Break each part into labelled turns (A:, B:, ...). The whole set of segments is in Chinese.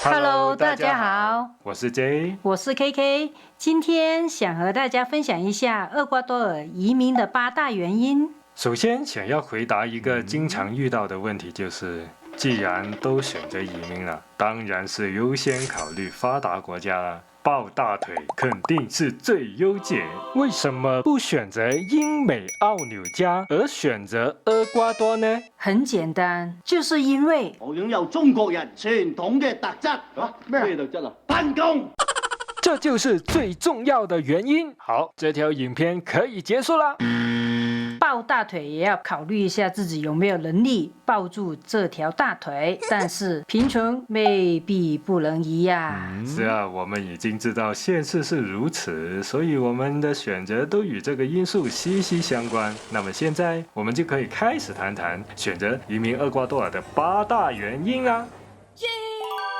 A: Hello， 大家好，
B: 我是 J，
A: 我是 KK。今天想和大家分享一下厄瓜多尔移民的8大原因。
B: 首先，想要回答一个经常遇到的问题，就是既然都选择移民了，当然是优先考虑发达国家了。抱大腿肯定是最优解，为什么不选择英美澳纽加，而选择厄瓜多呢？
A: 很简单，就是因为
C: 我擁有中國人傳統嘅特質。咩特質啊？貧窮。
B: 這就是最重要的原因。好，這條影片可以結束了。
A: 抱大腿也要考慮一下自己有沒有能力抱住這條大腿，但是貧窮未必不能移呀。
B: 是啊，我們已經知道現實是如此，所以我們的選擇都與這個因素息息相關。那麼現在我們就可以開始談談選擇移民厄瓜多爾的8大原因啦。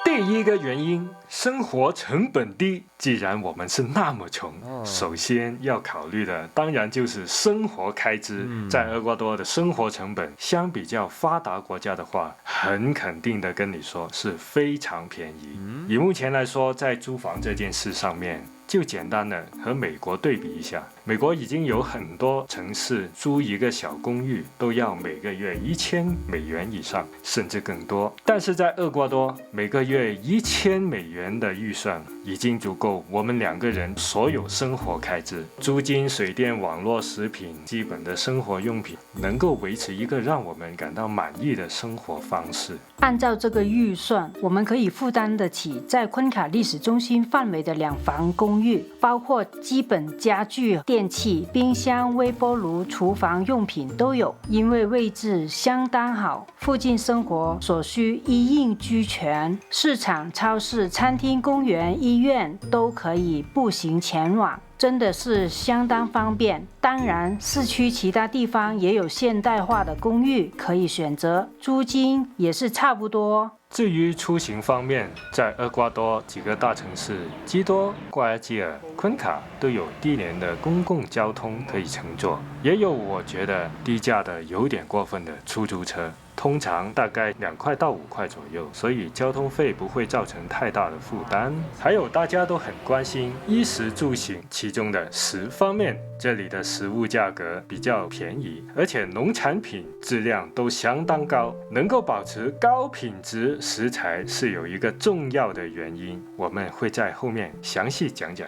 B: 第一個原因，生活成本低。既然我們是那麼窮，首先要考慮的當然就是生活開支。在厄瓜多爾的生活成本相比較發達國家的話，很肯定的跟你說是非常便宜。以目前來說，在租房這件事上面，就簡單的和美國對比一下，美國已經有很多城市租一個小公寓都要每個月$1000以上，甚至更多。但是在厄瓜多，每個月$1000的預算已經足夠我們2個人所有生活開支，租金、水電、網絡、食品，基本的生活用品，能夠維持一個讓我們感到滿意的生活方式。
A: 按照這個預算，我們可以負擔得起在昆卡歷史中心範圍的2房公寓，包括基本家具、電器、冰箱、微波爐、廚房用品都有。因為位置相當好，附近生活所需一應俱全，市場、超市、餐廳、公園、醫院都可以步行前往，真的是相當方便。當然，市區其他地方也有現代化的公寓可以選擇，租金也是差不多。
B: 至於出行方面，在厄瓜多幾個大城市基多、瓜亞基爾、昆卡都有低廉的公共交通可以乘坐，也有我覺得低價的有點過分的出租車，通常大概2到5塊左右，所以交通費不會造成太大的負擔。還有大家都很關心衣食住行，其中的食方面，這裡的食物價格比較便宜，而且農產品質量都相當高，能夠保持高品質食材是有一個重要的原因，我們會在後面詳細講講。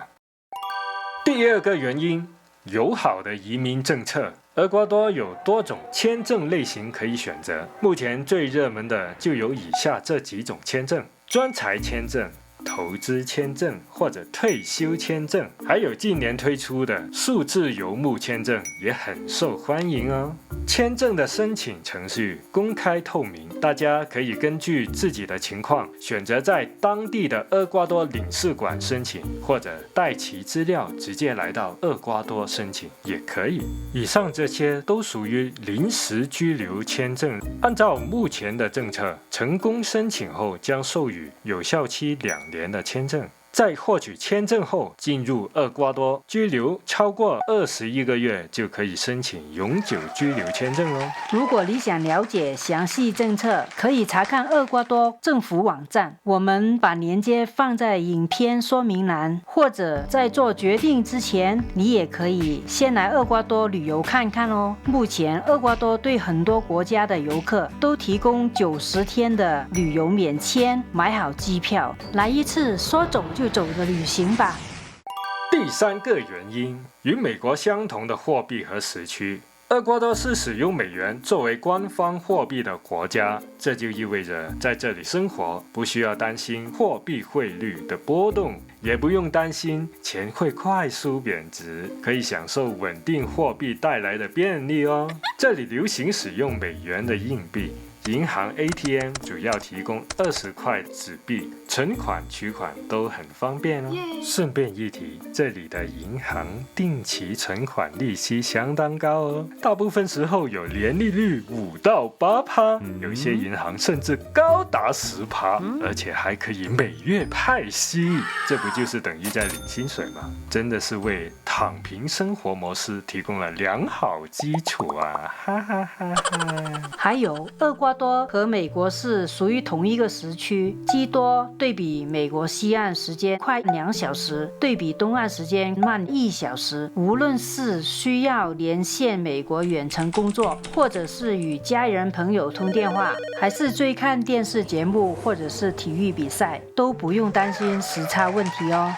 B: 第二個原因，友好的移民政策。厄瓜多有多種簽證類型可以選擇，目前最熱門的就有以下這幾種簽證：專才簽證、投資簽證或者退休簽證，還有近年推出的數字游牧簽證也很受歡迎哦。簽證的申請程序公開透明，大家可以根據自己的情況選擇在當地的厄瓜多領事館申請，或者帶齊資料直接來到厄瓜多申請也可以。以上這些都屬於臨時居留簽證，按照目前的政策，成功申請後將授予有效期2年的簽證。在獲取簽證後，進入厄瓜多居留超過21個月，就可以申請永久居留簽證哦。
A: 如果你想了解詳細政策，可以查看厄瓜多政府網站，我們把鏈接放在影片說明欄，或者在做決定之前，你也可以先來厄瓜多旅遊看看哦。目前厄瓜多對很多國家的遊客都提供90天的旅遊免簽，買好機票，來一次說走就走的旅行吧。
B: 第3個原因，與美國相同的貨幣和時區，厄瓜多是使用美元作為官方貨幣的國家，這就意味着在這裡生活不需要擔心貨幣匯率的波動，也不用擔心錢會快速貶值，可以享受穩定貨幣帶來的便利哦。這裡流行使用美元的硬幣。銀行 ATM 主要提供20塊紙幣，存款取款都很方便哦。順便一提，這裡的銀行定期存款利息相當高哦，大部分時候有年利率5到8%，有些銀行甚至高達10%，而且還可以每月派息，這不就是等於在領薪水嗎？真的是為躺平生活模式提供了良好基礎啊！哈哈哈哈。
A: 還有厄瓜瓜多和美国是属于同一个时区，基多对比美国西岸时间快2小时，对比东岸时间慢1小时。无论是需要连线美国远程工作，或者是与家人朋友通电话，还是追看电视节目，或者是体育比赛，都不用担心时差问题哦。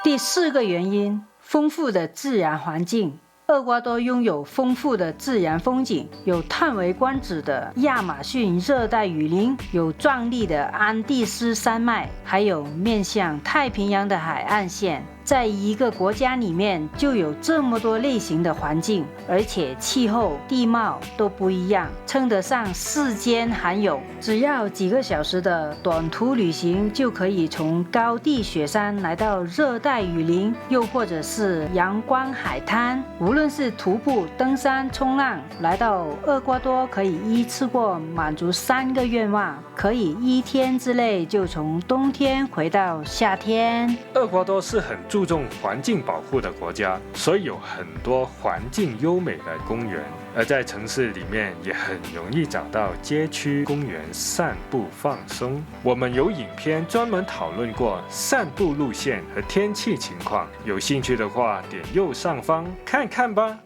A: 第4个原因，丰富的自然环境。厄瓜多拥有丰富的自然风景，有叹为观止的亚马逊热带雨林，有壮丽的安第斯山脉，还有面向太平洋的海岸线。在一个国家里面就有这么多类型的环境，而且气候、地貌都不一样，称得上世间罕有。只要几个小时的短途旅行，就可以从高地雪山来到热带雨林，又或者是阳光海滩。无论是徒步、登山、冲浪，来到厄瓜多可以一次过满足3个愿望，可以1天之内就从冬天回到夏天。
B: 厄瓜多是很注重环境保护的国家，所以有很多环境优美的公园，而在城市里面也很容易找到街区公园散步放松。我们有影片专门讨论过散步路线和天气情况，有兴趣的话点右上方看看吧。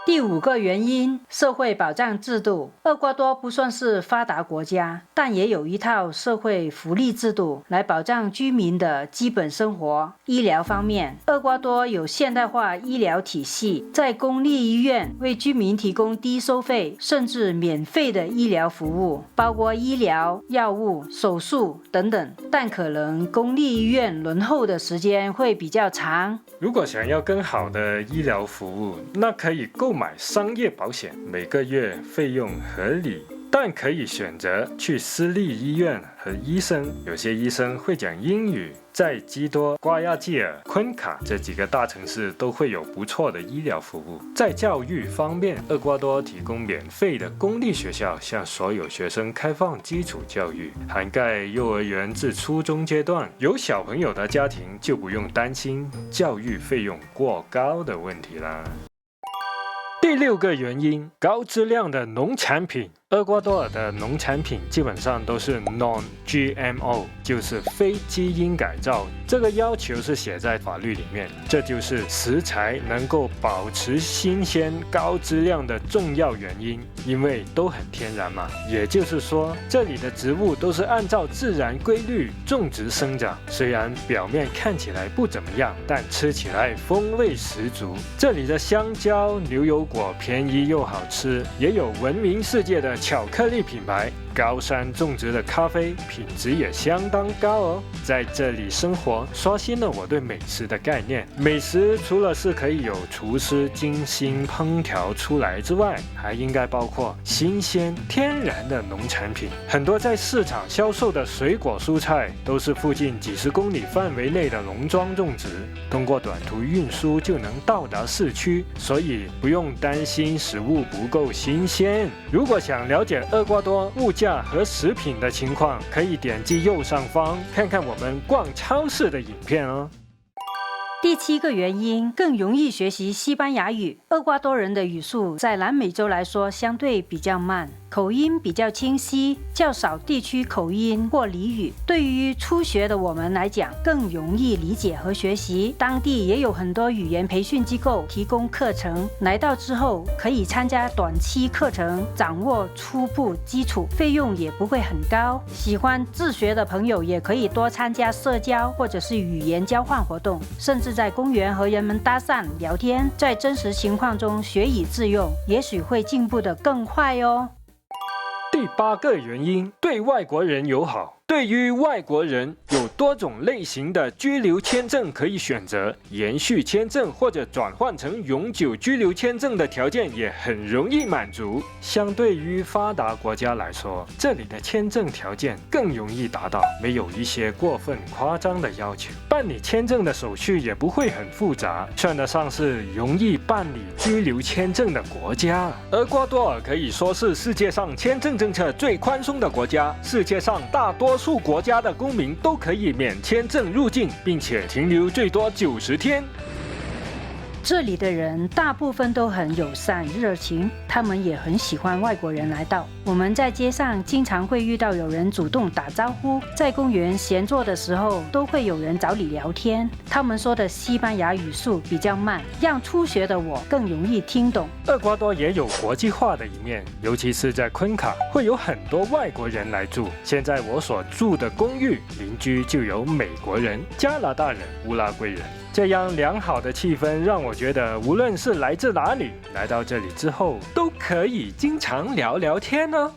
A: 第5个原因，社会保障制度。厄瓜多不算是发达国家，但也有一套社会福利制度来保障居民的基本生活。医疗方面，厄瓜多有现代化医疗体系，在公立医院为居民提供低收费甚至免费的医疗服务，包括医疗、药物、手术等等，但可能公立医院轮候的时间会比较长。
B: 如果想要更好的医疗服务，那可以购买商业保险，每个月费用合理，但可以选择去私立医院和医生，有些医生会讲英语。在基多、瓜亚基尔、昆卡这几个大城市都会有不错的医疗服务。在教育方面，厄瓜多提供免费的公立学校，向所有学生开放基础教育，涵盖幼儿园至初中阶段。有小朋友的家庭就不用担心教育费用过高的问题啦。第6个原因，高质量的农产品。厄瓜多尔的农产品基本上都是 non-GMO， 就是非基因改造，这个要求是写在法律里面，这就是食材能够保持新鲜、高质量的重要原因，因为都很天然嘛。也就是说，这里的植物都是按照自然规律种植生长，虽然表面看起来不怎么样，但吃起来风味十足。这里的香蕉、牛油果便宜又好吃，也有闻名世界的巧克力品牌。高山种植的咖啡品质也相当高哦。在这里生活，刷新了我对美食的概念。美食除了是可以有厨师精心烹调出来之外，还应该包括新鲜天然的农产品。很多在市场销售的水果蔬菜都是附近几十公里范围内的农庄种植，通过短途运输就能到达市区，所以不用担心食物不够新鲜。如果想了解厄瓜多物价和食品的情况，可以点击右上方看看我们逛超市的影片哦。
A: 第7个原因，更容易学习西班牙语。厄瓜多人的语速在南美洲来说相对比较慢，口音比较清晰，较少地区口音或俚语。对于初学的我们来讲，更容易理解和学习。当地也有很多语言培训机构提供课程，来到之后可以参加短期课程，掌握初步基础，费用也不会很高。喜欢自学的朋友也可以多参加社交或者是语言交换活动，甚至在公园和人们搭讪聊天，在真实情况中学以致用，也许会进步得更快哦。
B: 第8个原因，对外国人友好。对于外国人，有多种类型的居留签证可以选择，延续签证或者转换成永久居留签证的条件也很容易满足。相对于发达国家来说，这里的签证条件更容易达到，没有一些过分夸张的要求。办理签证的手续也不会很复杂，算得上是容易办理居留签证的国家。厄瓜多尔可以说是世界上签证政策最宽松的国家，世界上大多数国家的公民都可以免签证入境，并且停留最多90天。
A: 这里的人大部分都很友善热情，他们也很喜欢外国人来到。我们在街上经常会遇到有人主动打招呼，在公园闲坐的时候都会有人找你聊天。他们说的西班牙语速比较慢，让初学的我更容易听懂。
B: 厄瓜多也有国际化的一面，尤其是在昆卡，会有很多外国人来住。现在我所住的公寓邻居就有美国人、加拿大人、乌拉圭人。这样良好的气氛让我觉得，无论是来自哪里，来到这里之后，都可以经常聊聊天呢。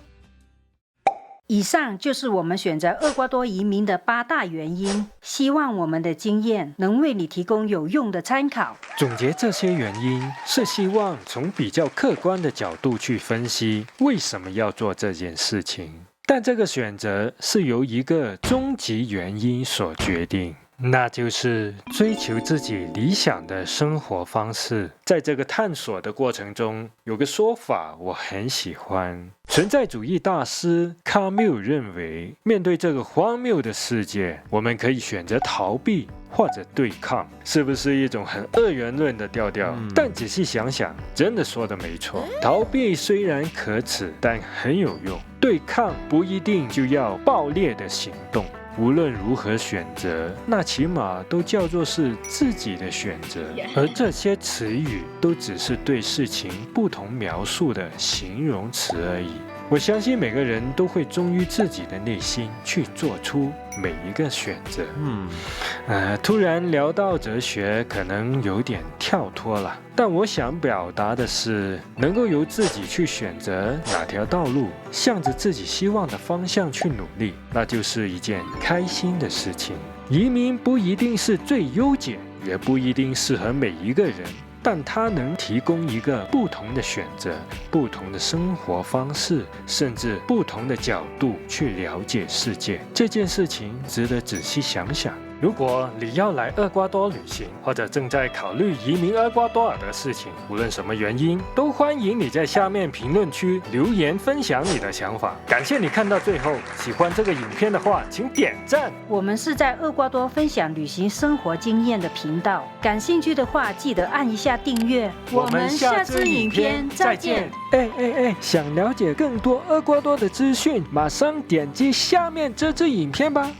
A: 以上就是我们选择厄瓜多移民的8大原因，希望我们的经验能为你提供有用的参考。
B: 总结这些原因，是希望从比较客观的角度去分析为什么要做这件事情。但这个选择是由一个终极原因所决定，那就是追求自己理想的生活方式。在这个探索的过程中，有个说法我很喜欢。存在主义大师卡缪认为，面对这个荒谬的世界，我们可以选择逃避或者对抗。是不是一种很二元论的调调？但仔细想想，真的说的没错。逃避虽然可耻，但很有用。对抗不一定就要暴烈的行动。无论如何选择，那起码都叫做是自己的选择，而这些词语都只是对事情不同描述的形容词而已。我相信每个人都会忠于自己的内心去做出每一个选择。突然聊到哲学，可能有点跳脱了，但我想表达的是，能够由自己去选择哪条道路，向着自己希望的方向去努力，那就是一件开心的事情。移民不一定是最优解，也不一定适合每一个人，但它能提供一个不同的选择、不同的生活方式，甚至不同的角度去了解世界。这件事情值得仔细想想。如果你要来厄瓜多旅行，或者正在考虑移民厄瓜多尔的事情，无论什么原因，都欢迎你在下面评论区留言分享你的想法。感谢你看到最后，喜欢这个影片的话，请点赞。
A: 我们是在厄瓜多分享旅行生活经验的频道，感兴趣的话记得按一下订阅。我们下支影片再见。
B: 想了解更多厄瓜多的资讯，马上点击下面这支影片吧。